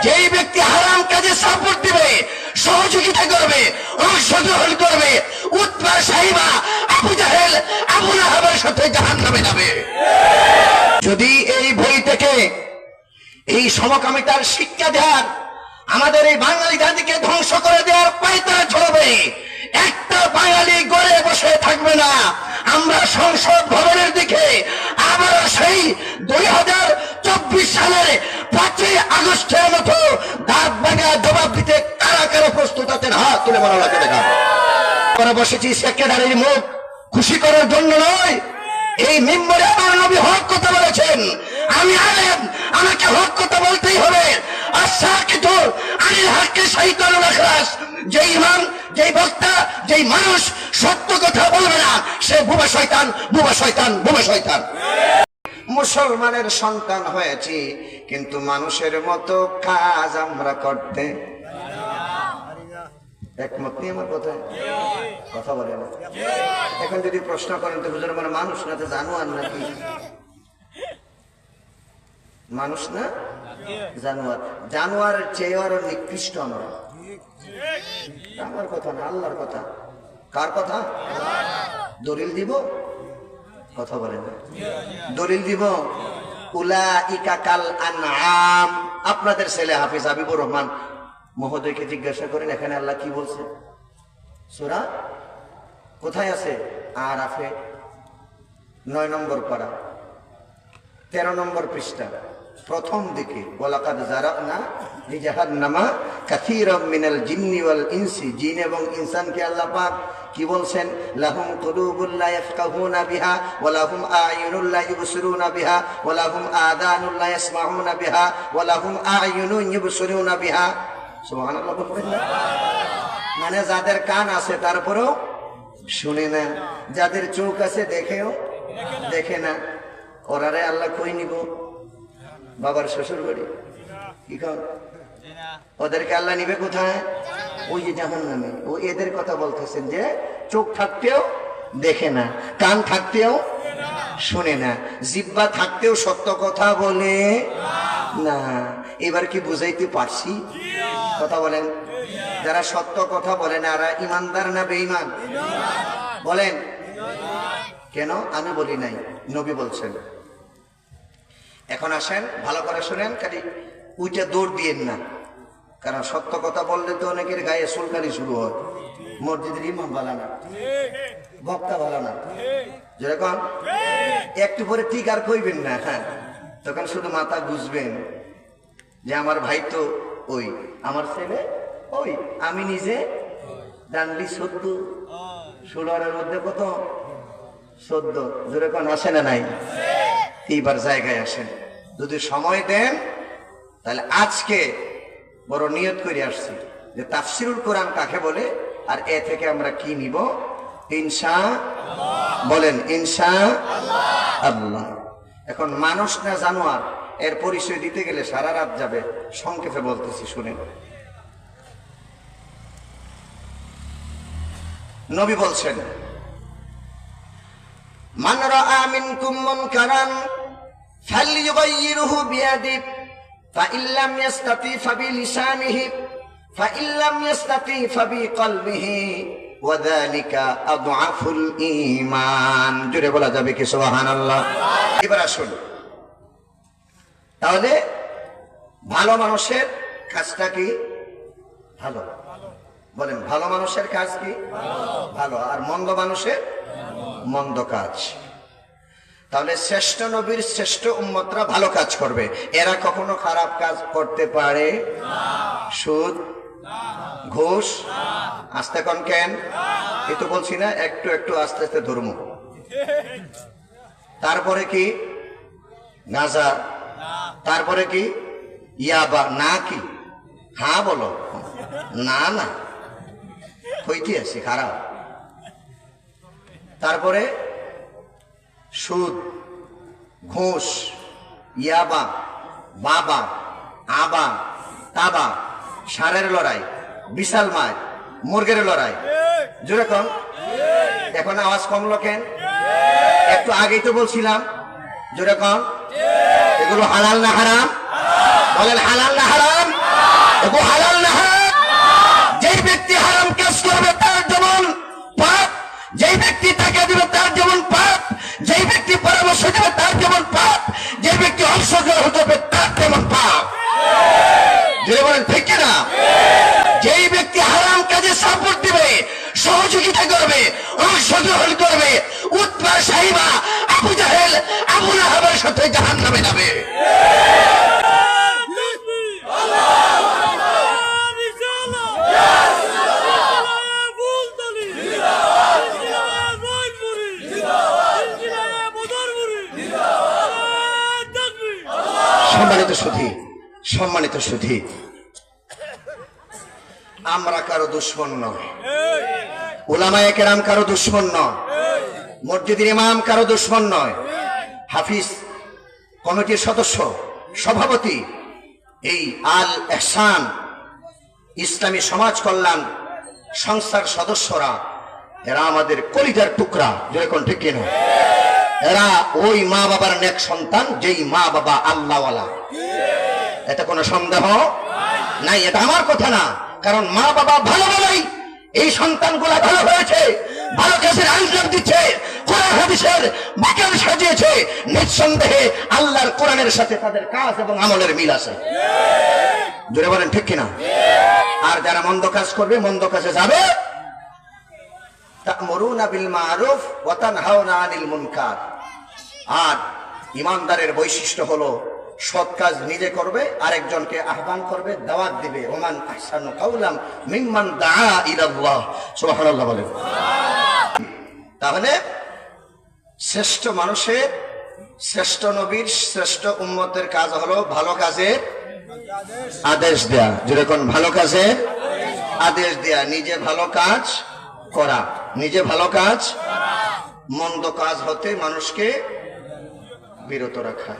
যেই ব্যক্তি হারাম কাজে সাপোর্ট দিবে, সহযোগিতা করবে, অংশগ্রহণ করবে, উতবা সাইবা আবু জাহেল আবু লাহাবের সাথে জাহান্নামে যাবে। যদি এই বই থেকে এই সমকামিতার শিক্ষা দেওয়ার, আমাদের এই বাঙালি জাতিকে ধ্বংস করে দেওয়ার পায়তারা চলবে, একটা বাঙালি গড়ে বসে থাকবে না। আমরা সংসদ ভবনের দিকে আবার সেই 2024 সালের 5ই আগস্টের মতো দাঁত ভাঙা জবাব দিতে কারা কারা প্রস্তুত আছেন? হাত তুলে বলা লাগে দেখা। আমরা বসেছি সেক্রেটারির মুখ খুশি করার জন্য নয়। এই মিম্বরে আমার নবী হক কথা বলেছেন, আমি আলেম, আমাকে হক কথা বলতেই হবে। আশাকিতু আনিল হককে শাইতানুল আখরাস, যে ইমাম, যে বক্তা, যে মানুষ সত্য কথা বলবে না, সে বুবা শয়তান, বুবা শয়তান, বুবা শয়তান। মুসলমানের সন্তান হয়েছি, কিন্তু মানুষের মতো কাজ আমরা করতে একমত নেই। আমার কথায় কথা বলে না। এখন যদি প্রশ্ন করেন তো হুজুর মানে মানুষ না তো জানোয়ার নাকি? মানুষ না জানোয়ার। জানোয়ারের চেয়ে আরো নিকৃষ্ট আমরা। আমার কথা না, আল্লাহর কথা। কার কথা? দলিল দিব? কথা বলেন না। দলিল দিব? উলাইকা কাল আনআম। আপনাদের ছেলে হাফিজ হাবিবুর রহমান মহোদয়কে জিজ্ঞাসা করেন এখানে আল্লাহ কি বলছে। সূরা কোথায় আছে? আরাফে 9 নম্বর পারা 13 নম্বর পৃষ্ঠা প্রথম দিকে, ওয়ালাকাদ যারানা লিজাহান্নামা কাসীরাম মিনাল জিন্নি ওয়াল ইনসি। জিন এবং ইনসানকে আল্লাহ পাক কি বলছেন? লাহুম কুলুবুল লা ইয়াফকাহুনা বিহা ওয়া লাহুম আ'য়ুনুল লা ইবসিরুনা বিহা ওয়া লাহুম আযানুল লা ইয়াসমাউনা বিহা ওয়া লাহুম আ'য়ুনুন ইবসিরুনা বিহা। সুবহানাল্লাহ বলবেন না? মানে যাদের কান আছে তারপরেও শুনে না, যাদের চোখ আছে দেখেও দেখে না, ওরারে আল্লাহ কই নিব? বাবার শ্বশুর বাড়ি। কি কর? ওদেরকে আল্লাহ নিবে কোথায়? ওই যে জাহান্নামে। ও এদের কথা বলতেছেন যে চোখ থাকতেও দেখে না, কান থাকতেও শুনে না, জিহ্বা থাকতেও সত্য কথা বলে না। এবার কি বুঝাইতে পারছি? কথা বলেন। যারা সত্য কথা বলে না এরা ইমানদার না বেঈমান? বলেন। কেন? আমি বলি নাই, নবী বলছেন। এখন আসেন ভালো করে শুনেন, খালি উইটা দৌড় দিয়েন না, কারণ সত্য কথা বললে তো অনেকের গায়ে চুলকানি শুরু হয়। মসজিদের ইমাম ভালো না, বক্তা ভালো না, যেরকম একটু পরে ঠিক আর কইবেন না। হ্যাঁ, তখন শুধু মাথা বুঝবেন যে আমার ভাই তো ওই, আমার ছেলে ওই, আমি নিজে ডান্ডি 14, 16 মধ্যে কত 14। যেরকম আসে না নাই? এইবার জায়গায় আসেন। যদি সময় দেন তাহলে আজকে বড় নিয়ত করে আসছি যে তাফসিরুল কোরআন কাকে বলে আর এ থেকে আমরা কি নিব ইনশাআল্লাহ। বলেন ইনশাআল্লাহ। এখন মানুষ না জানোয়ার এর পরিচয় দিতে গেলে সারা রাত যাবে। সংক্ষেপে বলতেছি শুনেন। নবী বলছেন, মান রাআ মিনকুম মুনকারান ফালইয়ুগাইয়িরহু বিয়াদিহি ফাইন লাম ইস্তাতি ফাবিলিসানিহি ফাইন লাম ইস্তাতি ফাবিকলবিহি ওয়া যালিকা আযআফুল ঈমান। জোরে বলা যাবে কি সুবহানাল্লাহ? এবার আসুন, তাহলে ভালো মানুষের কাজটা কি? ভালো। বলেন, ভালো মানুষের কাজ কি? ভালো। আর মন্দ মানুষের মন্দ কাজ। তাহলে শ্রেষ্ঠ নবীর শ্রেষ্ঠ উম্মতরা ভালো কাজ করবে, এরা কখনো খারাপ কাজ করতে পারে? সুদ, ঘুষ, আস্তে কন কেন? এই তো বলছি না, একটু একটু আস্তে আস্তে ধর্ম। তারপরে কি? গাঁজা। তারপরে কি? ইয়াবা। না কি? হ্যাঁ বলো। না না, হইতে আছি খারাপ। তারপরে সুদ, ঘুষ, ইয়াবা, বাবা, আবা, তাবা, ষাঁড়ের লড়াই, বিশাল মাছ, মুরগের লড়াই। যেরকম এখন আওয়াজ কমলো কেন? একটু আগেই তো বলছিলাম যেরকম এগুলো হালাল না হারাম? বলেন হালাল না হারাম? বলেন ঠিক না? যেই ব্যক্তি হারাম কাজে সাপোর্ট দিবে, সহযোগিতা করবে, অংশগ্রহণ করবে, উতবা সাহিবা আবু জাহেল আবু লাহাবের সাথে জাহান্নামে যাবে। সম্মানিত সুধী, আমরা কারো দুশ্মন নয়, উলামায়ে কেরাম কারো দুশ্মন নয়, মসজিদের ইমাম কারো দুশ্মন নয়, হাফিজ কমিটির সদস্য, সভাপতি, এই আল এহসান ইসলামী সমাজ কল্যাণ সংস্থার সদস্যরা, এরা আমাদের কলিজার টুকরা, যেরকম ঠিক কিনা? এরা ওই মা বাবার নেক সন্তান, যেই মা বাবা আল্লাহওয়ালা, এতে কোনো সন্দেহ নাই। এটা আমার কথা না, কারণ মা বাবা ভালো বলেই এই সন্তানগুলা ভালো হয়েছে, ভালো কাজের আয়োজন দিচ্ছে, কোরআন হাদিসের বাগান সাজিয়েছে। নিঃসন্দেহে আল্লাহর কোরআনের সাথে তাদের কাজ এবং আমলের মিল আছে, জোরে বলেন ঠিক কিনা? আর যারা মন্দ কাজ করবে, মন্দ কাজে যাবে, তা'মুরুনা বিল মা'রুফ ওয়া তানহাউনা আনিল মুনকার। আর ইমানদারের বৈশিষ্ট্য হলো সৎ কাজ নিজে করবে, আরেকজনকে আহ্বান করবে, দাওয়াত দিবে। ওমান আহসানু কাওলাম মিম্মান দাআ ইলাল্লাহ। সুবহানাল্লাহ বলেন। তাহলে শ্রেষ্ঠ মানুষের, শ্রেষ্ঠ নবীর, শ্রেষ্ঠ উম্মতের কাজ হলো ভালো কাজের আদেশ দেয়া। যেরকম ভালো কাজের আদেশ দেয়া, নিজে ভালো কাজ করা, নিজে ভালো কাজ, মন্দ কাজ হতে মানুষকে বিরত রাখা।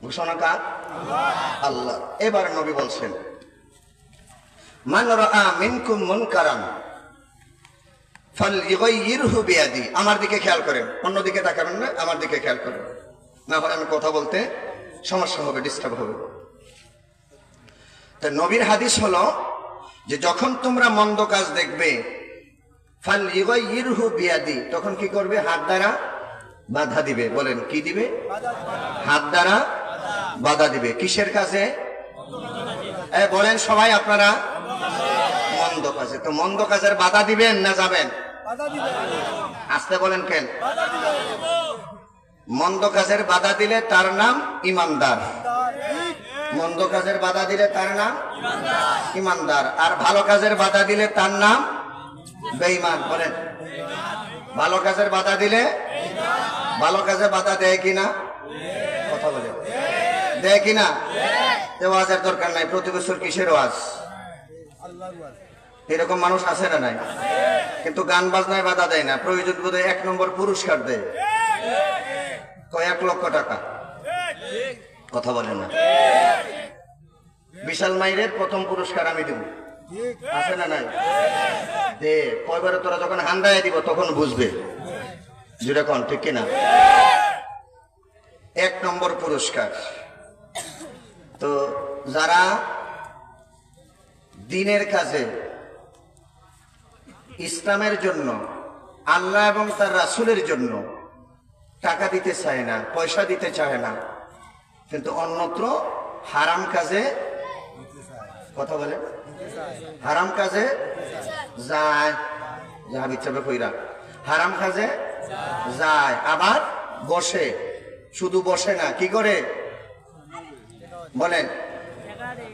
ঘোষণা কার? আল্লাহ। এবার নবী বলছেন, মান রাআ মিনকুম মুনকারান ফালইগাইয়িরহু বিয়াদি। আমার দিকে খেয়াল করেন, অন্যদিকে তাকাবেন না, আমার দিকে খেয়াল করেন, না হলে আমি কথা বলতে সমস্যা হবে, ডিস্টার্ব হবে। তো নবীর হাদিস হলো যে যখন তোমরা মন্দ কাজ দেখবে, ফালইগাইয়িরহু বিয়াদি, তখন কি করবে? হাত দ্বারা বাধা দিবে। বলেন কি দিবে? হাত দ্বারা বাধা দিবে। কিসের কাজে? বলেন সবাই আপনারা, মন্দ কাজে। তো মন্দ কাজের বাধা দিবেন না যাবেন? আসতে বলেন কেন? মন্দ কাজের বাধা দিলে তার নাম ইমানদার, মন্দ কাজের বাধা দিলে তার নাম ইমানদার, আর ভালো কাজের বাধা দিলে তার নাম বেঈমান। বলেন ভালো কাজের বাধা দিলে, ভালো কাজে বাধা দেয় কিনা? কথা বলে দেয় কিনা? ওয়াজের দরকার নাই, প্রতি বছর কিসের ওয়াজ? এরকম মানুষ আছে না নাই? কিন্তু গান বাজনায় বাধা দেয় না, প্রয়োজন বোধ 1 নম্বর পুরস্কার দেয়, কয়েক লক্ষ টাকা। কথা বলেন না? বিশাল মাইরের প্রথম পুরস্কার আমি দেব, আছে না নাই? দে কয়বারে তোরা যখন হান্দায় দিব তখন বুঝবে, যেরকম ঠিক কিনা? 1 নম্বর পুরস্কার। তো যারা দ্বীনের কাজে, ইসলামের জন্য, আল্লাহ এবং তার রাসূলের জন্য টাকা দিতে চায় না, পয়সা দিতে চায় না, কিন্তু অন্যত্র হারাম কাজে, কথা বলে, হারাম কাজে যায়, যাহা বিচ্ছাবে কইরা হারাম কাজে যায়, আবার বসে, শুধু বসে না, কি করে? বলেন।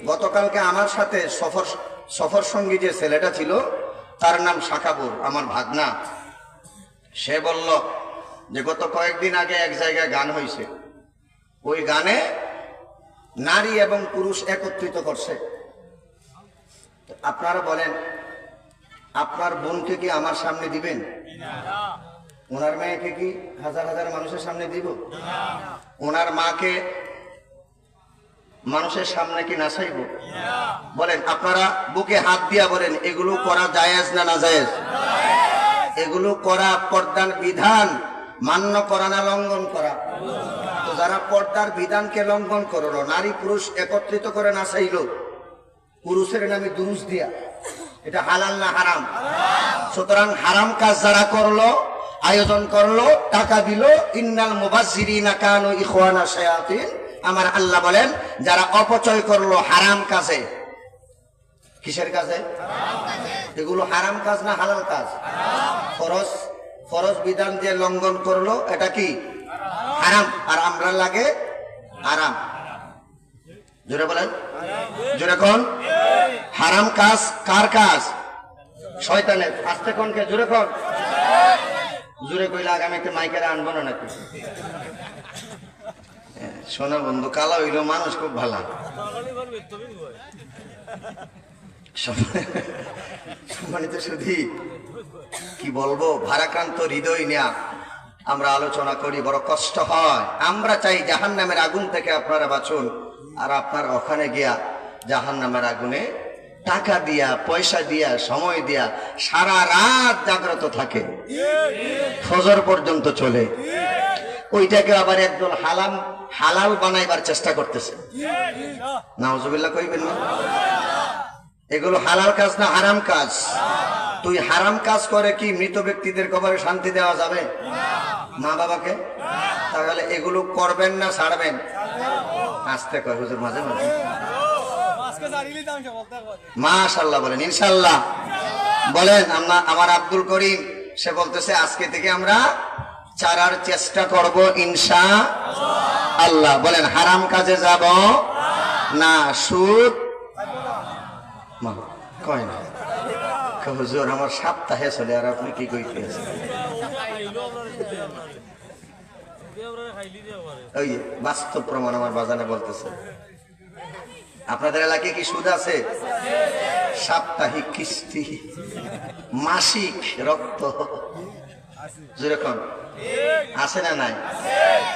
গতকালকে আমার সাথে সফর সঙ্গী যে ছেলেটা ছিল, তার নাম শাকাবুর, আমার ভাগনা। সে বলল যে গত কয়েকদিন আগে এক জায়গায় গান হয়েছে, ওই গানে নারী এবং পুরুষ একত্রিত করছে। আপনারা বলেন, আপনার বোনকে কি আমার সামনে দিবেন? ওনার মেয়েকে কি হাজার হাজার মানুষের সামনে দিব? ওনার মাকে মানুষের সামনে কি নাচাইব? বলেন আপনারা বুকে হাত দিয়া বলেন, এগুলো করা জায়েজ না নাজায়েজ? এগুলো করা পর্দার বিধান মান্য করা না লঙ্ঘন করা? তো যারা পর্দার বিধানকে লঙ্ঘন করলো, নারী পুরুষ একত্রিত করে নাচাইলো পুরুষের নামে দুরুস দিয়া, এটা হালাল না হারাম? সুতরাং হারাম কাজ যারা করলো, আয়োজন করলো, টাকা দিল, ইন্নাল মুবাজ্জিরিনা কানু ইখওয়ানা শায়াতিন, আমার আল্লাহ বলেন যারা অপচয় করলো হারাম কাজে, কিসের কাজে? এগুলো হারাম কাজ না হালাল কাজ? ফরজ ফরজ বিধান যে লঙ্ঘন করলো এটা কি হারাম, আর আমরা লাগে হারাম। জোরে বলেন, জোরে কোন? হারাম কাজ কার কাজ? শয়তানের। আস্তে কোন কে? জোরে কোন? জোরে কইলে আগামী একটা মাইকেরা আনবো না নাকি? শোনা বন্ধু, কালা হইল মানুষ খুব ভালো। সম্মানিত সুধী, কি বলবো, ভারাক্রান্ত হৃদয় নিয়ে আমরা আলোচনা করি, বড় কষ্ট হয়। আমরা চাই জাহান্নামের আগুন থেকে আপনারা বাঁচুন, আর আপনার ওখানে গিয়া জাহান্নামের আগুনে টাকা দিয়া, পয়সা দিয়া, সময় দিয়া সারা রাত জাগ্রত থাকে, ফজর পর্যন্ত চলে। ওইটাকে আবার একদল হালাল বানাইবার চেষ্টা করতেছে। নাউজুবিল্লাহ কইবেন না? এগুলো হালাল কাজ না হারাম কাজ? তুই হারাম কাজ করে কি মৃত ব্যক্তিদের কবরে শান্তি দেওয়া যাবে? মা বাবাকে? তাহলে এগুলো করবেন না ছাড়বেন? আসতে কয় হুজুর মাঝে মাঝে। মাশাআল্লাহ বলেন, ইনশাআল্লাহ বলেন। আমার আব্দুল করিম সে বলতেছে আজকে থেকে আমরা ছাড়ার চেষ্টা করব ইনশাআল্লাহ। বলেন হারাম কাজে যাব না, সুদ কয় না। হুজুর আমার সপ্তাহে চলে, আর আপনি কি কইতেছেন? ওই বাস্তব প্রমাণ আমার বাজানে বলতেছে। আপনাদের এলাকায় কি সুদ আছে? সাপ্তাহিক কিস্তি, মাসিক রক্ত যেরকম আছে না নাই?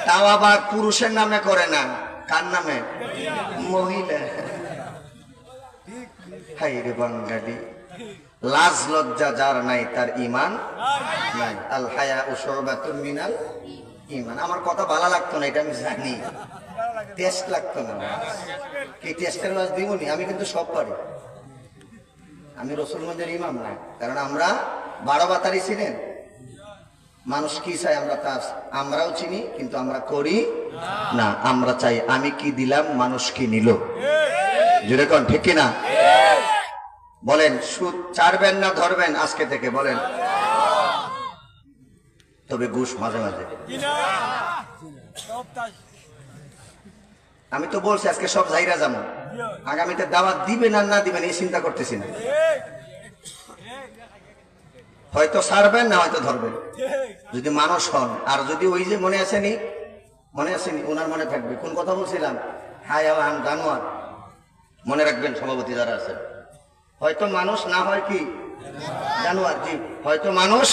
তাও আবার পুরুষের নামে করে না, কার নামে? মহিলা। হাই রে বাঙালি, লাজ লজ্জা যার নাই তার ঈমান নাই। আল হায়া শুবাতুম মিনাল ঈমান। আমার কথা ভালো লাগতো না, এটা আমি জানি, টেস্ট লাগতো না। কি টেস্টের ওয়াজ দিবনি? আমি কিন্তু সব পারি। আমি রসুলগঞ্জের ইমাম না, কারণ আমরা 12 বাতারি ছিলেন। মানুষ কি চাই আমরাও চিনি, কিন্তু আমরা করি না। আমরা চাই আমি কি দিলাম, মানুষ কি নিল। যেরকম ঠিক কিনা? বলেন সুদ ছাড়বেন না ধরবেন আজকে থেকে? বলেন। তবে ঘুষ মাঝে মাঝে। আমি তো বলছি আজকে সব জায়গা যাবো, আগামীতে দাওয়াত দিবেন আর না দিবেন এই চিন্তা করতেছি না। হয়তো ছাড়বেন না হয়তো ধরবেন, যদি মানুষ হন। আর যদি ওই যে মনে আসেনি ওনার মনে থাকবে কোন কথা বলছিলাম, হাই আম জানোয়ার, মনে রাখবেন সভাপতি যারা আছেন। হয়তো মানুষ না হয় কি জানোয়ার। জি, হয়তো মানুষ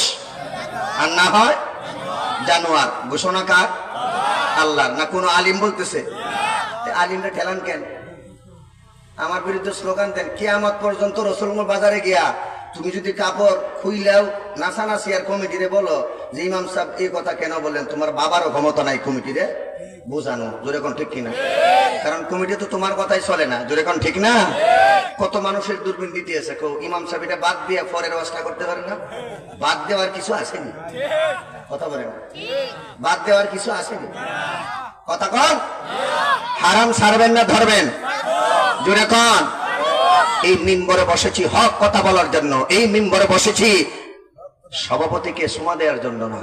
আর না হয় জানোয়ার। ঘোষণা কার? আল্লাহর। না কোনো আলিম বলতেছে? আলিমরা ঠেলান কেন? আমার বিরুদ্ধে স্লোগান দেন। কিয়ামত পর্যন্ত রসুলগঞ্জ বাজারে গিয়া তুমি যদি কাপড় খুইলেও নাচানাচি আর কমিটিরে বলো যে ইমাম সাহেব এই কথা কেন বললেন, তোমার বাবারও ক্ষমতা নাই কমিটিরে বোঝানো। জোরে কোন ঠিক কিনা? কারণ কমিটি তো তোমার কথাই চলে না। জোরে কোন ঠিক না? কত মানুষের দূরবীন দিতেছে, ইমাম সাহেব এটা বাদ দিয়ে পরের ওয়াজটা করতে পারে না? বাদ দেওয়ার কিছু আসেনি। কথা বলেন, বাদ দেওয়ার কিছু আসেনি। কথা কন। হারাম ছাড়বেন না ধরবেন? জোরে কন। এই মিম্বরে বসেছি হক কথা বলার জন্য, এই মিম্বরে বসেছি সভাপতিকে সুমা দেওয়ার জন্য না।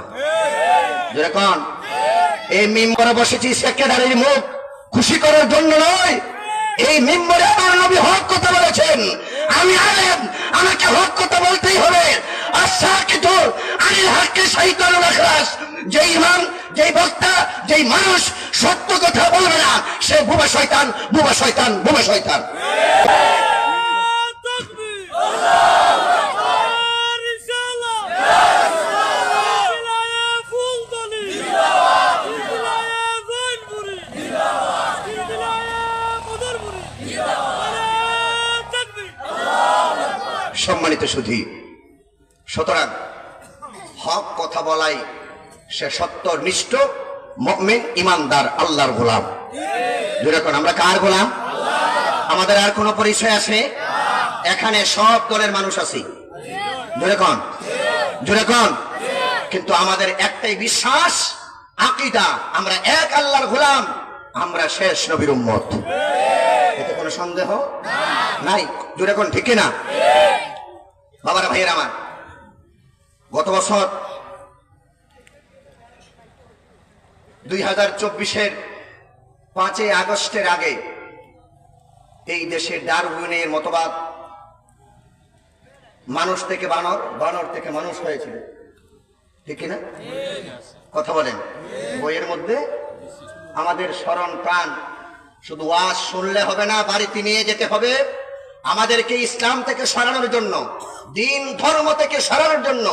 জোরে কন। এই মিম্বরে বসেছি সেক্রেটারির মুখ খুশি করার জন্য নয়। এই মিম্বরে আমার নবী হক কথা বলেছেন, আমি আলেম, আমাকে হক কথা বলতেই হবে। আশাকিতু আনিল হাক্কি শাইতানুল আখরাস। যে ইমাম, যে বক্তা, যে মানুষ সত্য কথা বলবে না, সে বুবা শয়তান, বুবা শয়তান, বুবা শয়তান। সম্মানিত সুধী, সুতরাং হক কথা বলাই সে সত্যনিষ্ঠ মুমিন, ইমানদার, আল্লাহর গোলাম। যেরকম আমরা কার গোলাম? আমাদের আর কোন পরিচয় আছে? এখানে সব দলের মানুষ আছি। যেরকম যেরকম কিন্তু আমাদের একটাই বিশ্বাস, আকীদা, আমরা এক আল্লাহর গোলাম, আমরা শেষ নবীর উম্মত। এতে কোনো সন্দেহ নাই। জোরে কোন ঠিক না? বাবারা ভাইয়ের আমার, গত বছর 2024-এর 5 আগস্টের আগে এই দেশে ডারউইনের মতবাদ মানুষ থেকে বানর, বানর থেকে মানুষ হয়েছিল, ঠিক না? কথা বলেন। বইয়ের মধ্যে আমাদের স্মরণ প্রাণ শুধু ওয়াজ শুনলে হবে না, বাড়িতে নিয়ে যেতে হবে। আমাদেরকে ইসলাম থেকে সরানোর জন্য, দিন ধর্ম থেকে সরানোর জন্য,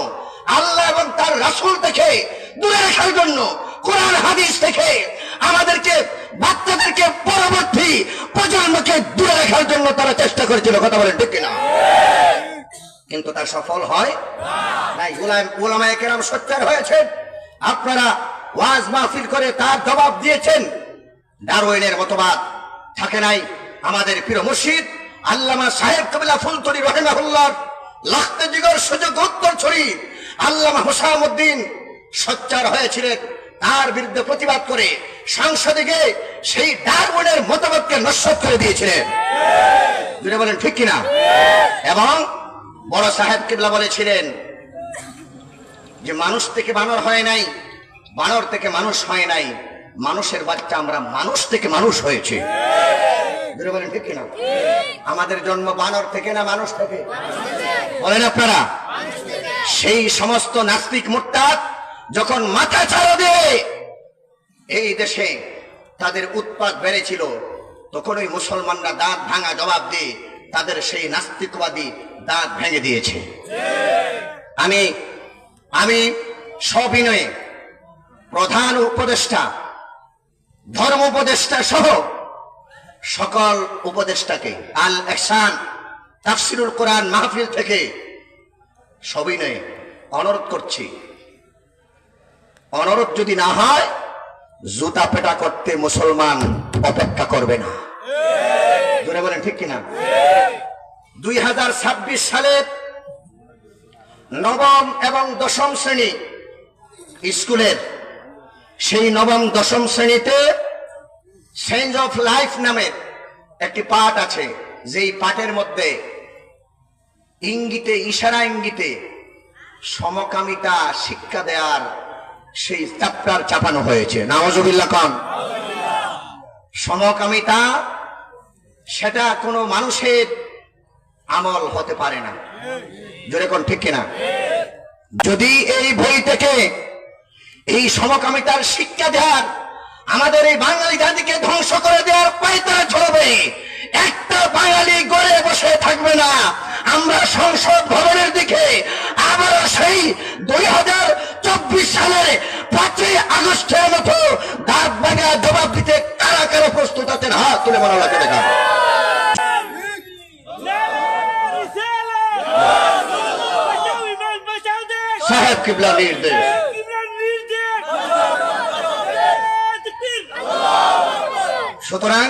আল্লাহ এবং তার রাসূল থেকে দূরে রাখার জন্য, কোরআন হাদিস থেকে আমাদেরকে, বাচ্চাদেরকে, পরবর্তী প্রজন্মকে দূরে রাখার জন্য তারা চেষ্টা করেছিল। কথা বলেন ঠিক কিনা? কিন্তু তার সফল হয় নাই। উলামায়ে কেরাম সোচ্চার হয়েছেন, আপনারা ওয়াজ মাহফিল করে তার জবাব দিয়েছেন। ডারউইনের মতবাদ থাকে নাই। আমাদের প্রিয় মুর্শিদ আল্লামা সাহেব কবিলা ফুলতলি রাহিমাহুল্লাহ লাখতে জিগর সুযোগ উত্তর ছড়ি আল্লামা হুসামউদ্দিন সোচ্চার হয়েছিলেন, তার বিরুদ্ধে প্রতিবাদ করে সংসদে গিয়ে সেই ডারউইনের মতবাদকে নস্যাৎ করে দিয়েছিলেন। যেটা বলেন ঠিক কিনা? এবং বড় সাহেব কিবলা বলেছিলেন যে মানুষ থেকে বানর হয় নাই, বানর থেকে মানুষ হয় নাই, মানুষের বাচ্চা আমরা মানুষ থেকে মানুষ হয়েছে। বলেন ঠিক কিনা? আমাদের জন্ম বানর থেকে না মানুষ থেকে? বলেন আপনারা। সেই সমস্ত নাস্তিক মুরতাদ যখন মাথা ছাড়া দিয়ে এই দেশে তাদের উৎপাত বেড়েছিল, তখন ওই মুসলমানরা দাঁত ভাঙা জবাব দিয়ে তাদের সেই নাস্তিকবাদী দাঁত ভেঙে দিয়েছে। আমি সবিনয়ে প্রধান উপদেষ্টা, ধর্ম উপদেষ্টা সহ সকল উপদেষ্টাকে আল ইহসান তাফসিরুল কোরআন মাহফিল থেকে সবিনয়ে অনুরোধ করছি, অনুরোধ যদি না হয় জুতা পেটা করতে মুসলমান অপেক্ষা করবে না। জোরে বলেন ঠিক কিনা? 2026 সালের নবম এবং দশম শ্রেণী স্কুলের সেই নবম দশম শ্রেণীতে চেঞ্জ অফ লাইফ নামের একটি পাঠ আছে, যেই পাঠের মধ্যে ইঙ্গিতে, ইশারা ইঙ্গিতে সমকামিতা শিক্ষা দেওয়ার সেই চ্যাপ্টার চাপানো হয়েছে। নাউজুবিল্লাহ খান। সমকামিতা সেটা কোনো মানুষের আমল হতে পারে না। জোরে কোন ঠিক কিনা? যদি এই বই থেকে এই সমকামিতার শিক্ষা দেওয়ার, আমাদের এই বাঙালি জাতিকে ধ্বংস করে দেওয়ার পায়তারা চলবে, একটা বাঙালি গড়ে বসে থাকবে না। আমরা সংসদ ভবনের দিকে আবার সেই 2024 সালের 5 আগস্টের মতো দাঁত ভাঙা জবাব দিতে কারা কারা প্রস্তুত আছেন? হাত তুলে বলা লাগে দেখা। সাহেব কিবলা নির্দেশ। সুতরাং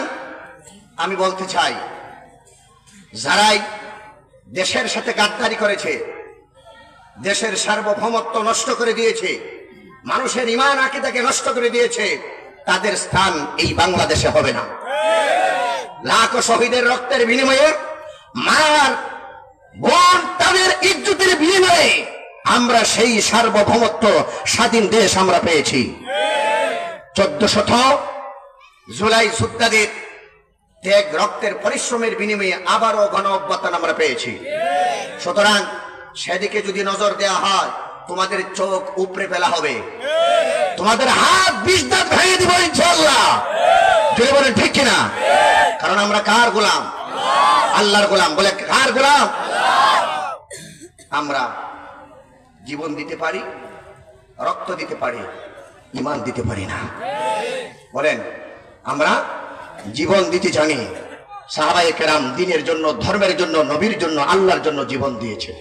আমি বলতে চাই, যারাই দেশের সাথে গাদ্দারি করেছে, দেশের সার্বভৌমত্ব নষ্ট করে দিয়েছে, মানুষের ঈমান আকীদাকে নষ্ট করে দিয়েছে, তাদের স্থান এই বাংলাদেশে হবে না। লাখো শহীদের রক্তের বিনিময়ে, মার বোন তাদের ইজ্জতের বিনিময়ে আমরা সেই সার্বভৌমত্ব, স্বাধীন দেশ আমরা পেয়েছি। 1400 জুলাই যোদ্ধাদের ত্যাগ, রক্তের পরিশ্রমের বিনিময়ে আবারও গণ অভ্যুত্থান আমরা পেয়েছি। সুতরাং সেদিকে যদি নজর দেওয়া হয়, তোমাদের চোখ উপরে ফেলা হবে, তোমাদের হাত 20 দাঁত ভেঙে দিব ইনশাআল্লাহ। যদি বলেন ঠিক কিনা? কারণ আমরা কার গোলাম? আল্লাহর গোলাম। বলে কার গোলাম? আমরা জীবন দিতে পারি, রক্ত দিতে পারি, ঈমান দিতে পারি না। বলেন, আমরা জীবন দিতে জানি। সাহাবায়ে কেরাম দ্বীনের জন্য, ধর্মের জন্য, নবীর জন্য, আল্লাহর জন্য জীবন দিয়েছে।